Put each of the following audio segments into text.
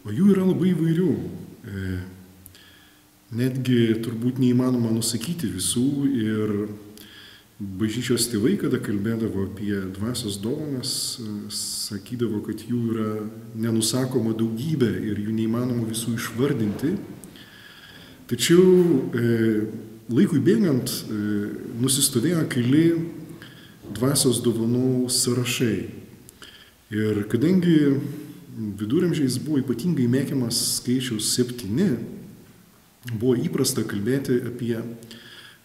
O jų yra labai įvairių. Netgi turbūt neįmanoma nusakyti visų ir bažnyčios tėvai, kada kalbėdavo apie dvasios dovanas, sakydavo, kad jų yra nenusakoma daugybė ir jų neįmanoma visų išvardinti. Tačiau laikui bėgant nusistovėjo keli dvasios dovanų sąrašai. Ir kadangi viduramžiais buvo ypatingai mėgiamas skaičius 7, buvo įprasta kalbėti apie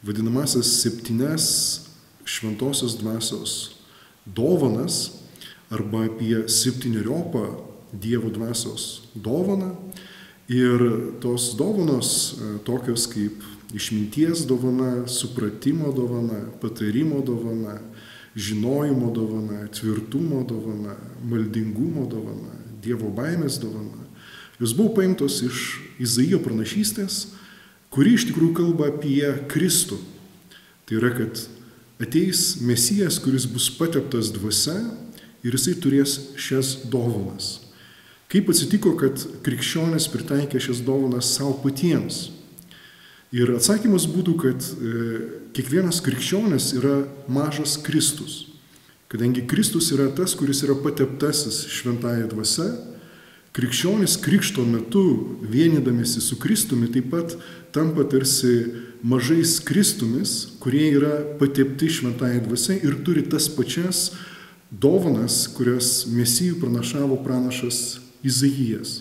vadinamasias 7 šventosios dvasios dovanas arba apie 7-eriopą Dievo dvasios dovaną. Ir tos dovanos tokios kaip išminties dovana, supratimo dovana, patarimo dovana, žinojimo dovana, tvirtumo dovana, maldingumo dovana, Dievo baimės dovana. Jos buvo paimtos iš Izaijo pranašystės, kuri iš tikrųjų kalba apie Kristų. Tai yra, kad ateis Mesijas, kuris bus pateptas dvasia ir jisai turės šias dovanas. Kaip atsitiko, kad krikščionys pritaikė šias dovanas savo patiems? Ir atsakymas būtų, kad kiekvienas krikščionis yra mažas Kristus. Kadangi Kristus yra tas, kuris yra pateptasis šventąja dvasia, krikščionis krikšto metu vienydamiesi su Kristumi taip pat tampa tarsi mažais Kristumis, kurie yra patepti šventąja dvasia ir turi tas pačias dovanas, kurias Mesijų pranašavo pranašas Izaijas.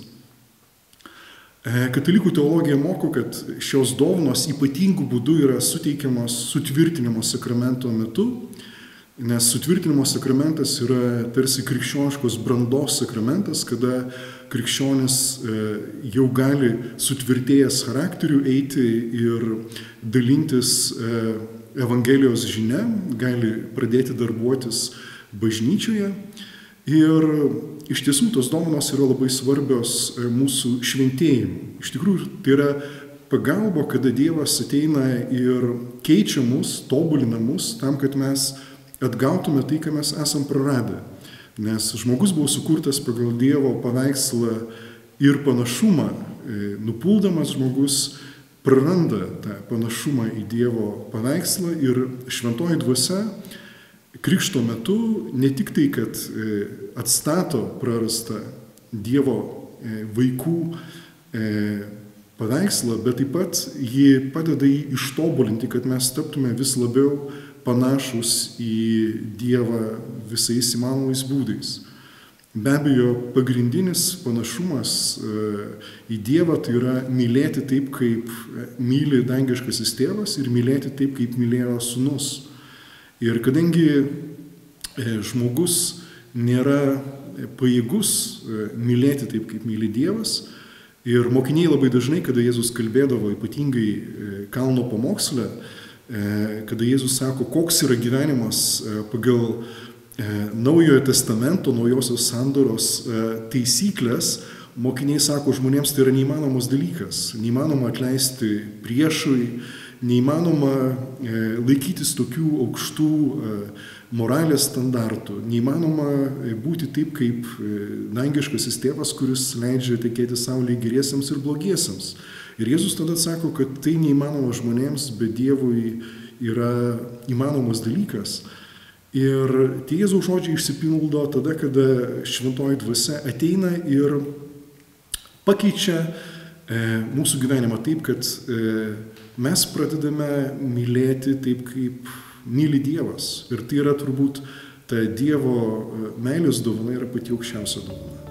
Katalikų teologija moko, kad šios dovanos ypatingų būdų yra suteikiamos sutvirtinimo sakramento metu, nes sutvirtinimo sakramentas yra tarsi krikščioniškos brandos sakramentas, kada krikščionis jau gali sutvirtėjęs charakteriu eiti ir dalintis Evangelijos žinia, gali pradėti darbuotis bažnyčioje. Ir iš tiesų tos dovanos yra labai svarbios mūsų šventėjimui. Iš tikrųjų, tai yra pagalba, kada Dievas ateina ir keičia mus, tobulina mus, tam, kad mes atgautume tai, ką mes esam praradę. Nes žmogus buvo sukurtas pagal Dievo paveikslą ir panašumą. Nupuldamas žmogus praranda tą panašumą į Dievo paveikslą ir šventoji dvasia krikšto metu ne tik tai, kad atstato prarastą Dievo vaikų paveikslą, bet taip pat ji padeda jį ištobulinti, kad mes taptume vis labiau panašus į Dievą visais įmanomais būdais. Be abejo, pagrindinis panašumas į Dievą tai yra mylėti taip, kaip myli dangiškasis tėvas ir mylėti taip, kaip mylėjo sūnus. Ir kadangi žmogus nėra pajėgus mylėti taip, kaip myli Dievas, ir mokiniai labai dažnai, kada Jėzus kalbėdavo, ypatingai kalno pamoksle, kada Jėzus sako, koks yra gyvenimas pagal Naujojo testamento, naujosios sandoros taisyklės, mokiniai sako, žmonėms tai yra neįmanomas dalykas. Neįmanoma atleisti priešui, neįmanoma laikytis tokių aukštų moralės standartų, neįmanoma būti taip, kaip dangiškasis tėvas, kuris leidžia tekėti saulei geriesiems ir blogiesiems. Ir Jėzus tada sako, kad tai neįmanoma žmonėms, bet Dievui yra įmanomas dalykas. Ir tie Jėzaus žodžiai išsipildo tada, kada šventoji dvasia ateina ir pakeičia mūsų gyvenimą taip, kad mes pradedame mylėti taip, kaip myli Dievas. Ir tai yra turbūt ta Dievo meilės dovana yra pati aukščiausia dovana.